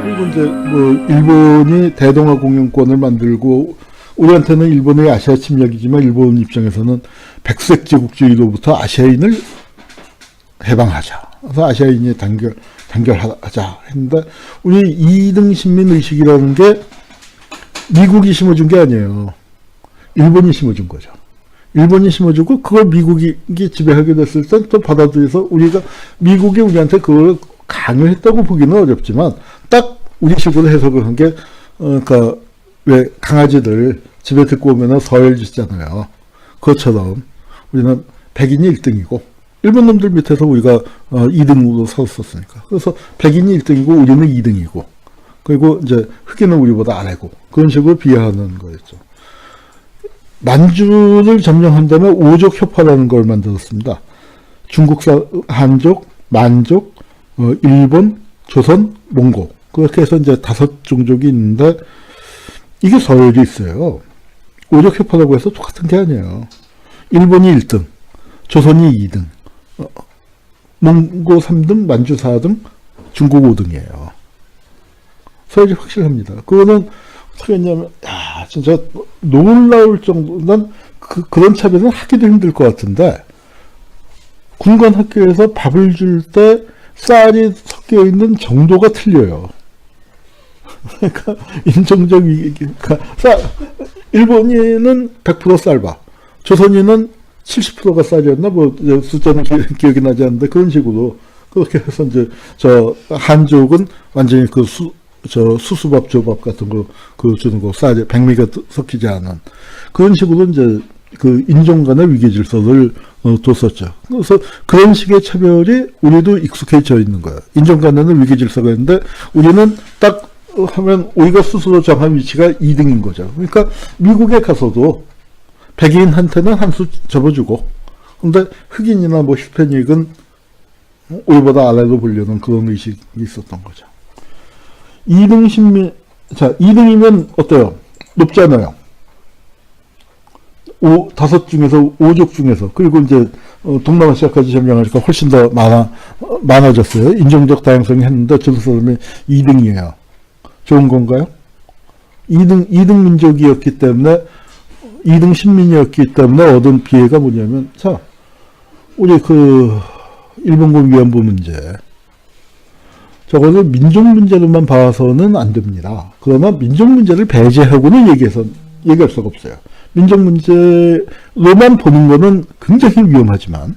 그리고 이제 뭐 일본이 대동아 공영권을 만들고 우리한테는 일본의 아시아 침략이지만 일본 입장에서는 백색 제국주의로부터 아시아인을 해방하자. 그래서 아시아인이 단결하자 했는데 우리 2등 신민 의식이라는 게 미국이 심어준 게 아니에요. 일본이 심어준 거죠. 일본이 심어주고 그걸 미국이 지배하게 됐을 땐 또 받아들여서 우리가 미국이 우리한테 그걸 강요했다고 보기는 어렵지만 딱 우리식으로 해석을 한 게 그러니까 왜 강아지들 집에 데리고 오면 서열 짓잖아요. 그것처럼 우리는 백인이 1등이고 일본 놈들 밑에서 우리가 2등으로 섰었으니까. 그래서 백인이 1등이고 우리는 2등이고 그리고 이제 흑인은 우리보다 아래고 그런 식으로 비하하는 거였죠. 만주를 점령한다면 오족 협화라는 걸 만들었습니다. 중국사, 한족, 만족, 일본, 조선, 몽고 그렇게 해서 이제 5종족이 있는데 이게 서열이 있어요. 오족 협화라고 해서 똑같은 게 아니에요. 일본이 1등, 조선이 2등, 몽고 3등, 만주 4등, 중국 5등이에요. 서열이 확실합니다. 그거는 어떻게 했냐면, 야, 진짜 놀라울 정도, 난 그런 차별은 하기도 힘들 것 같은데, 군관 학교에서 밥을 줄 때 쌀이 섞여 있는 정도가 틀려요. 그러니까, 인종적 그러니까 일본인은 100% 쌀밥, 조선인은 70%가 쌀이었나? 뭐, 숫자는 기억이 나지 않는데, 그런 식으로, 그렇게 해서 이제, 한족은 완전히 수수밥, 조밥 같은 거, 주는 거, 쌀에 백미가 섞이지 않은. 그런 식으로 이제, 인종 간의 위계 질서를, 뒀었죠. 그래서 그런 식의 차별이 우리도 익숙해져 있는 거예요. 인종 간에는 위계 질서가 있는데, 우리는 딱 하면 우리가 스스로 정한 위치가 2등인 거죠. 그러니까 미국에 가서도 백인한테는 한 수 접어주고, 근데 흑인이나 뭐 히스패닉은 우리보다 아래로 보려는 그런 의식이 있었던 거죠. 2등 신민, 자, 2등이면 어때요? 높잖아요. 5 중에서, 5족 중에서, 그리고 이제, 동남아시아까지 점령하니까 훨씬 더 많아졌어요. 인종적 다양성이 했는데, 저 사람이 2등이에요. 좋은 건가요? 2등 민족이었기 때문에, 2등 신민이었기 때문에 얻은 피해가 뭐냐면, 자, 우리 일본군 위안부 문제. 저것을 민족 문제로만 봐서는 안 됩니다. 그러나 민족 문제를 배제하고는 얘기할 수가 없어요. 민족 문제로만 보는 거는 굉장히 위험하지만,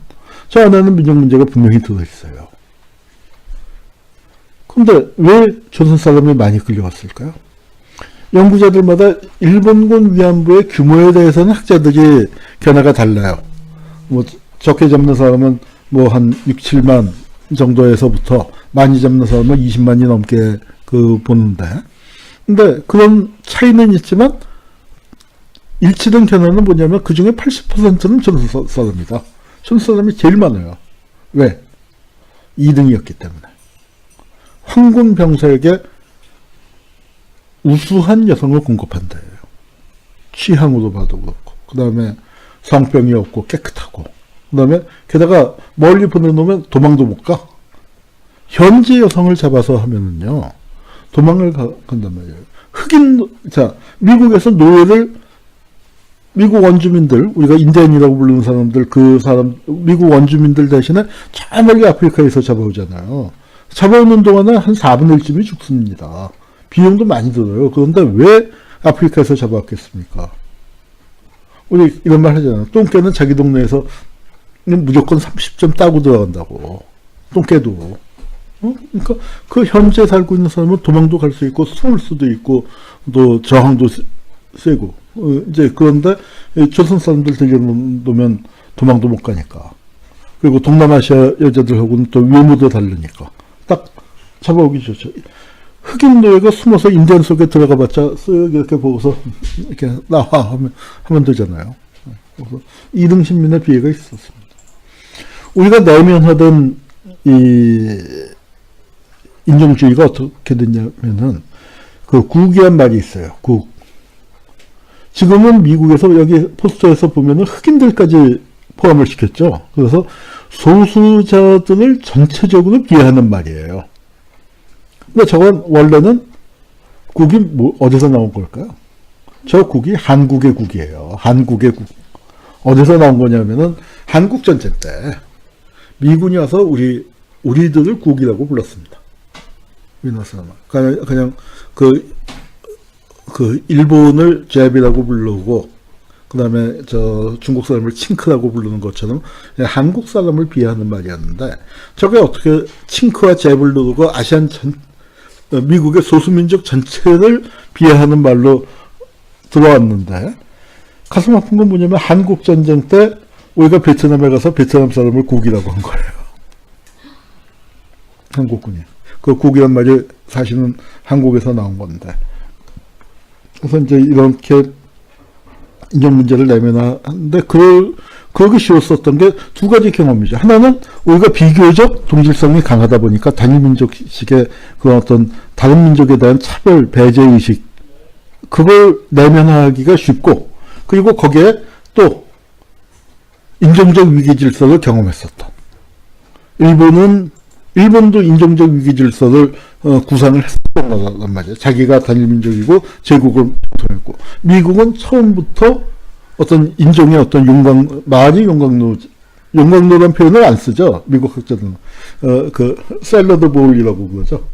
저 안에는 민족 문제가 분명히 들어있어요. 근데 왜 조선 사람이 많이 끌려갔을까요? 연구자들마다 일본군 위안부의 규모에 대해서는 학자들이 견해가 달라요. 뭐 적게 잡는 사람은 뭐 한 6, 7만 정도에서부터 많이 잡는 사람은 20만이 넘게 보는데, 근데 그런 차이는 있지만 일치된 견해는 뭐냐면 그 중에 80%는 조선 사람이다. 조선 사람이 제일 많아요. 왜? 2등이었기 때문에. 황군 병사에게 우수한 여성을 공급한다예요. 취향으로 봐도 그렇고, 그 다음에 성병이 없고 깨끗하고, 그 다음에 게다가 멀리 보내놓으면 도망도 못 가. 현지 여성을 잡아서 하면은요, 도망을 간단 말이에요. 자, 미국에서 노예를, 미국 원주민들, 우리가 인디언이라고 부르는 사람들, 미국 원주민들 대신에 저 멀리 아프리카에서 잡아오잖아요. 잡아오는 동안에 한 4분의 1쯤이 죽습니다. 비용도 많이 들어요. 그런데 왜 아프리카에서 잡아왔겠습니까? 우리 이런 말 하잖아요. 똥개는 자기 동네에서 무조건 30점 따고 들어간다고. 똥개도. 그러니까 그 현재 살고 있는 사람은 도망도 갈 수 있고 숨을 수도 있고 또 저항도 세고 이제 그런데 조선 사람들 들여놓으면 도망도 못 가니까. 그리고 동남아시아 여자들하고는 또 외모도 다르니까 딱 잡아오기 좋죠. 흑인 노예가 숨어서 인디언 속에 들어가봤자 쓱 이렇게 보고서 이렇게 나와 하면 되잖아요. 그래서 2등 신민의 피해가 있었습니다. 우리가 내면하던 이 인종주의가 어떻게 됐냐면은 국이란 말이 있어요. 국. 지금은 미국에서 여기 포스터에서 보면은 흑인들까지 포함을 시켰죠. 그래서 소수자들을 전체적으로 비하하는 말이에요. 근데 저건 원래는 국이 뭐 어디서 나온 걸까요? 저 국이 한국의 국이에요. 한국의 국. 어디서 나온 거냐면은 한국전쟁 때 미군이 와서 우리들을 국이라고 불렀습니다. 우리나라 사람. 그냥 일본을 제비라고 부르고, 그 다음에 중국 사람을 칭크라고 부르는 것처럼 한국 사람을 비하하는 말이었는데, 저게 어떻게 칭크와 제비를 누르고 미국의 소수민족 전체를 비하하는 말로 들어왔는데, 가슴 아픈 건 뭐냐면 한국전쟁 때 우리가 베트남에 가서 베트남 사람을 국이라고 한 거예요. 한국군이. 그 국이란 말이 사실은 한국에서 나온 건데. 그래서 이제 이렇게 인종 문제를 내면하는데 그러기 쉬웠었던 게 두 가지 경험이죠. 하나는 우리가 비교적 동질성이 강하다 보니까 단일민족식의 그런 어떤 다른 민족에 대한 차별, 배제의식, 그걸 내면하기가 쉽고, 그리고 거기에 또 인종적 위기 질서를 경험했었던. 일본도 인종적 위기 질서를 구상을 했었던 거란 말이에요. 자기가 단일민족이고 제국을 통했고, 미국은 처음부터 어떤 인종의 어떤 용광로란 표현을 안 쓰죠. 미국 학자들은. 샐러드 보울이라고 그러죠.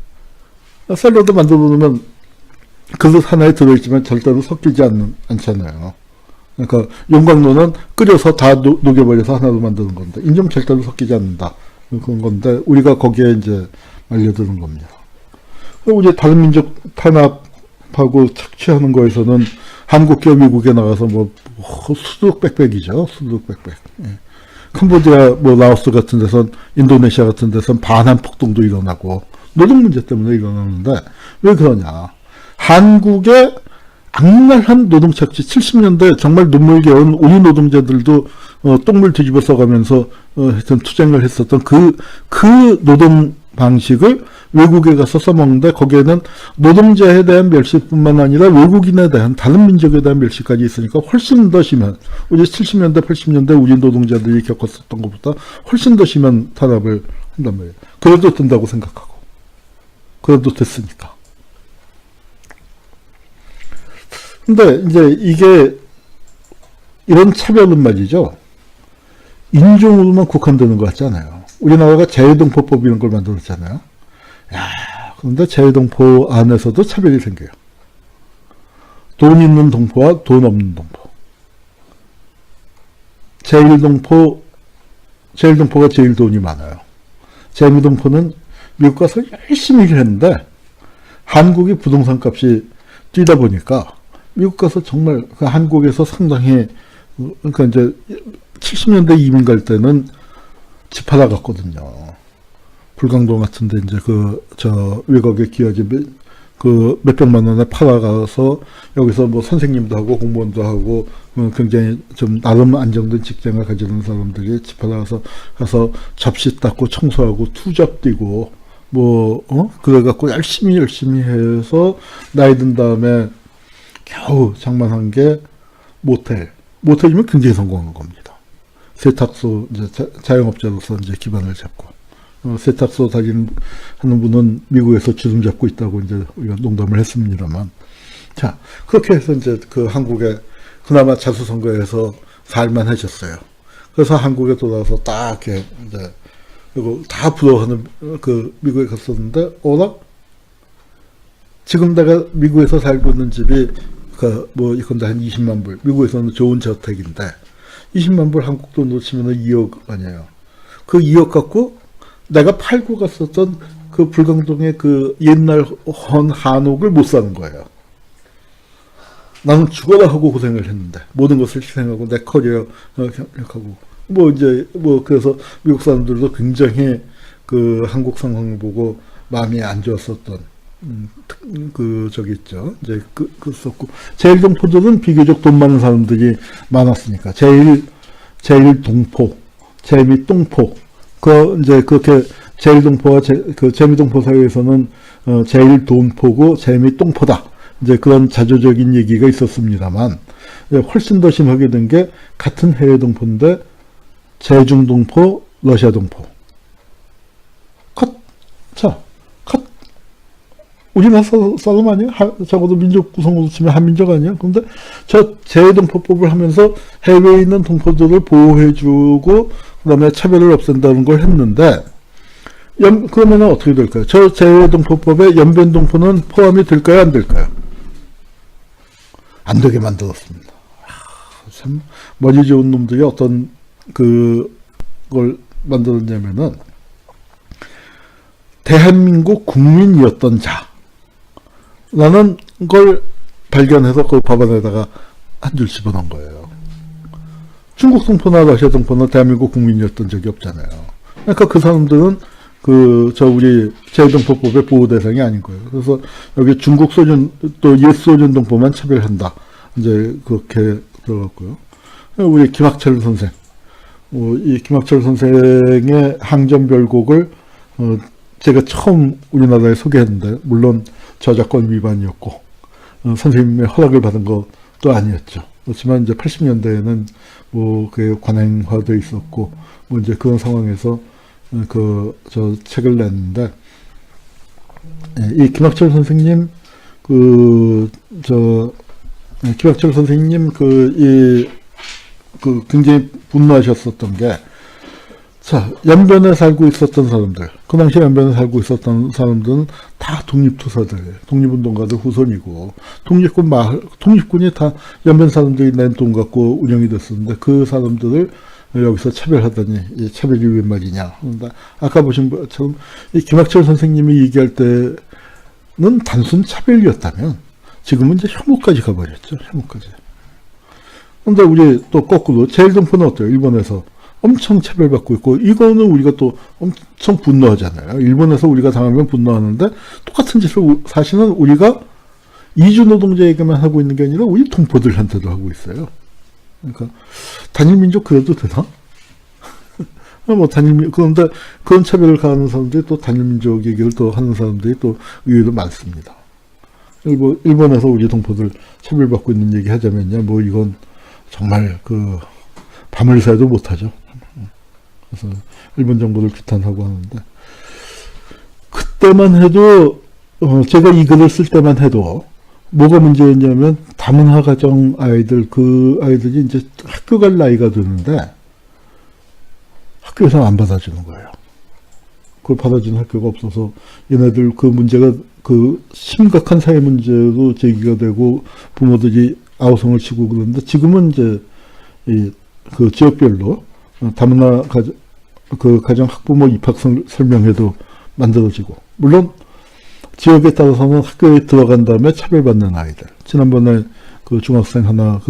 샐러드 만들어 놓으면 그릇 하나에 들어있지만 절대로 섞이지 않잖아요. 그러니까 용광로는 끓여서 다 녹여버려서 하나로 만드는 건데, 인종 절대로 섞이지 않는다. 그런 건데, 우리가 거기에 이제 말려드는 겁니다. 우리 다른 민족 탄압하고 착취하는 거에서는 한국과 미국에 나가서 수두룩빽빽이죠. 수두룩빽빽. 예. 캄보디아, 라오스 같은 데선, 인도네시아 같은 데선 반환 폭동도 일어나고, 노동 문제 때문에 일어나는데, 왜 그러냐. 한국의 악랄한 노동착취, 70년대 정말 눈물겨운 우리 노동자들도 똥물 뒤집어 써가면서 하여튼 투쟁을 했었던 그 노동 방식을 외국에 가서 써먹는데, 거기에는 노동자에 대한 멸시뿐만 아니라 외국인에 대한, 다른 민족에 대한 멸시까지 있으니까 훨씬 더 심한, 우리 70년대, 80년대 우리 노동자들이 겪었었던 것보다 훨씬 더 심한 탄압을 한단 말이에요. 그래도 된다고 생각하고. 그래도 됐으니까. 근데 이제 이게 이런 차별은 말이죠. 인종으로만 국한되는 것 같잖아요. 우리나라가 재외동포법 이런 걸 만들었잖아요. 그런데 재외동포 안에서도 차별이 생겨요. 돈 있는 동포와 돈 없는 동포. 재외동포가 제일 돈이 많아요. 재외동포는 미국 가서 열심히 일했는데 한국이 부동산 값이 뛰다 보니까 미국 가서 정말 한국에서 상당히, 그러니까 이제 70년대 이민 갈 때는 집 하나 갔거든요. 불광동 같은데 이제 외곽에 기와집 몇백만 원에 팔아가서 여기서 선생님도 하고 공무원도 하고 굉장히 좀 나름 안정된 직장을 가지는 사람들이 집 하나 가서 접시 닦고 청소하고 투잡 뛰고 그래갖고 열심히 해서 나이 든 다음에 겨우 장만한 게 모텔이면 굉장히 성공한 겁니다. 세탁소, 이제 자영업자로서 이제 기반을 잡고, 세탁소 하는 분은 미국에서 주름 잡고 있다고 이제 우리가 농담을 했습니다만, 자, 그렇게 해서 이제 한국에 그나마 자수성가해서 살만해졌어요. 그래서 한국에 돌아와서 딱 이렇게 이제, 그리고 다 부러워하는 미국에 갔었는데, 지금 내가 미국에서 살고 있는 집이 이건데 한 20만 불. 미국에서는 좋은 저택인데, 20만 불 한국 돈으로 치면 2억 아니에요. 그 2억 갖고 내가 팔고 갔었던 불광동의 옛날 한옥을 못 사는 거예요. 나는 죽어라 하고 고생을 했는데, 모든 것을 희생하고 내 커리어 하고, 그래서 미국 사람들도 굉장히 한국 상황을 보고 마음이 안 좋았었던, 이제, 썼고, 제일동포들은 비교적 돈 많은 사람들이 많았으니까, 제일동포, 제미똥포, 이제 그렇게 제일동포와 제미동포 사이에서는, 제일돈포고 제미똥포다. 이제 그런 자조적인 얘기가 있었습니다만, 훨씬 더 심하게 된 게 같은 해외동포인데, 제중동포, 러시아동포. 우리나라 사람 아니야? 적어도 민족 구성으로 치면 한민족 아니야? 근데 저 재외동포법을 하면서 해외에 있는 동포들을 보호해주고 그다음에 차별을 없앤다는 걸 했는데 그러면 어떻게 될까요? 저 재외동포법에 연변동포는 포함이 될까요? 안 될까요? 안 되게 만들었습니다. 참 머리 좋은 놈들이 어떤 그걸 만들었냐면은 대한민국 국민이었던 자라는 걸 발견해서 그 법안에다가 한 줄 집어넣은 거예요. 중국 동포나 러시아 동포는 대한민국 국민이었던 적이 없잖아요. 그러니까 그 사람들은 우리 재외동포법의 보호 대상이 아닌 거예요. 그래서 여기 중국 소련 또 옛 소련 동포만 차별한다. 이제 그렇게 들어갔고요. 우리 김학철 선생, 이 김학철 선생의 항전별곡을 제가 처음 우리나라에 소개했는데 물론 저작권 위반이었고 선생님의 허락을 받은 것도 아니었죠. 그렇지만 이제 80년대에는 그게 관행화돼 있었고 이제 그런 상황에서 저 책을 냈는데 이 김학철 선생님 김학철 선생님 굉장히 분노하셨었던 게 연변에 살고 있었던 사람들, 그 당시에 연변에 살고 있었던 사람들은 다 독립투사들, 독립운동가들 후손이고, 독립군이 다 연변 사람들이 낸 돈 갖고 운영이 됐었는데, 그 사람들을 여기서 차별하다니, 이 차별이 웬 말이냐. 그런데 아까 보신 것처럼, 이 김학철 선생님이 얘기할 때는 단순 차별이었다면, 지금은 이제 혐오까지 가버렸죠, 혐오까지. 근데 우리 또 거꾸로, 재외동포는 어때요? 일본에서. 엄청 차별받고 있고 이거는 우리가 또 엄청 분노하잖아요. 일본에서 우리가 당하면 분노하는데 똑같은 짓을 사실은 우리가 이주 노동자에게만 하고 있는 게 아니라 우리 동포들한테도 하고 있어요. 그러니까 단일민족 그래도 되나? 그런데 그런 차별을 가하는 사람들이 또 단일민족 얘기를 또 하는 사람들이 또 의외로 많습니다. 일본에서 우리 동포들 차별받고 있는 얘기 하자면요. 이건 정말 밤을 새도 못하죠. 그래서 일본 정부를 규탄하고 하는데 그때만 해도 제가 이 글을 쓸 때만 해도 뭐가 문제였냐면 다문화 가정 그 아이들이 이제 학교 갈 나이가 되는데 학교에서 안 받아주는 거예요. 그걸 받아주는 학교가 없어서 얘네들 문제가 심각한 사회 문제로 제기가 되고 부모들이 아우성을 치고 그러는데 지금은 이제 지역별로 다문화 가정 학부모 입학 설명회도 만들어지고, 물론 지역에 따라서는 학교에 들어간 다음에 차별받는 아이들. 지난번에 중학생 하나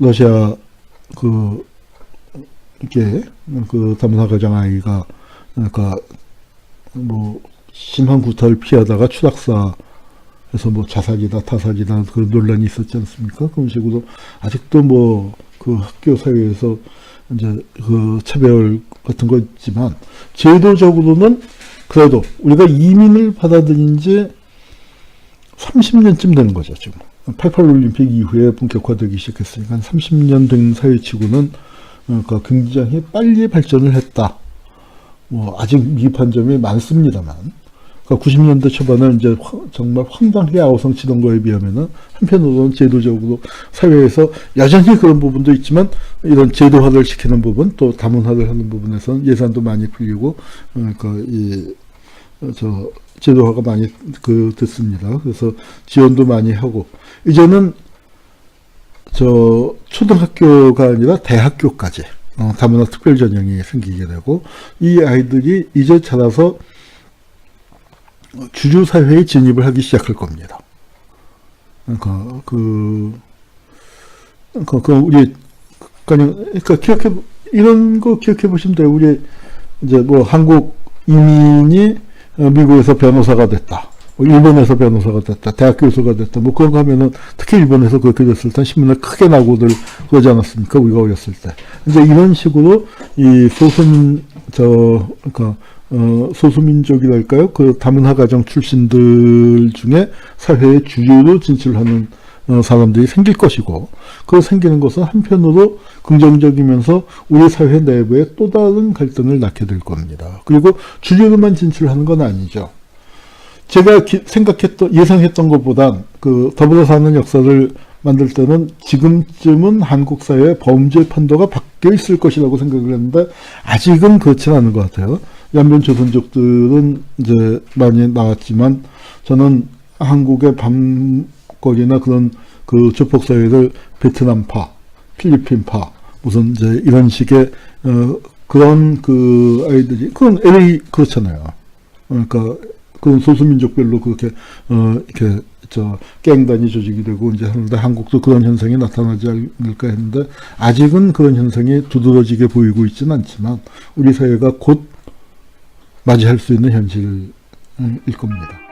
러시아 이게 다문화 가정 아이가 심한 구타를 피하다가 추락사 그래서 자살이다 타살이다 그런 논란이 있었지 않습니까? 그런 식으로 아직도 학교 사회에서 이제 차별 같은 거 있지만 제도적으로는 그래도 우리가 이민을 받아들인 지 30년쯤 되는 거죠, 지금. 88 올림픽 이후에 본격화되기 시작했으니까 한 30년 된 사회치고는 굉장히 빨리 발전을 했다. 아직 미흡한 점이 많습니다만. 90년대 초반에 이제 정말 황당하게 아우성 치던 거에 비하면은 한편으로는 제도적으로 사회에서 여전히 그런 부분도 있지만 이런 제도화를 시키는 부분 또 다문화를 하는 부분에서는 예산도 많이 풀리고 제도화가 많이 됐습니다. 그래서 지원도 많이 하고 이제는 초등학교가 아니라 대학교까지 다문화 특별 전형이 생기게 되고 이 아이들이 이제 자라서 주주사회에 진입을 하기 시작할 겁니다. 이런 거 기억해 보시면 돼요. 우리, 이제 한국 이민이 미국에서 변호사가 됐다. 일본에서 변호사가 됐다. 대학 교수가 됐다. 그런 거 하면은, 특히 일본에서 그렇게 됐을 때 신문에 크게 나고들 그러지 않았습니까? 우리가 어렸을 때. 이제 이런 식으로, 소수민족이랄까요? 다문화 가정 출신들 중에 사회의 주류로 진출하는 사람들이 생길 것이고, 그 생기는 것은 한편으로 긍정적이면서 우리 사회 내부에 또 다른 갈등을 낳게 될 겁니다. 그리고 주류로만 진출하는 건 아니죠. 제가 예상했던 것보단 그 더불어 사는 역사를 만들 때는 지금쯤은 한국 사회의 범죄 판도가 바뀌어 있을 것이라고 생각을 했는데 아직은 그렇지는 않은 것 같아요. 연변 조선족들은 이제 많이 나왔지만 저는 한국의 밤거리나 그런 그 조폭 사회를 베트남파, 필리핀파 무슨 이제 이런 식의 그런 그 아이들이 그건 LA 그렇잖아요. 그러니까 그런 소수민족별로 그렇게 이렇게 갱단위 조직이 되고 이제 하는데 한국도 그런 현상이 나타나지 않을까 했는데 아직은 그런 현상이 두드러지게 보이고 있지는 않지만 우리 사회가 곧 맞이할 수 있는 현실일 겁니다.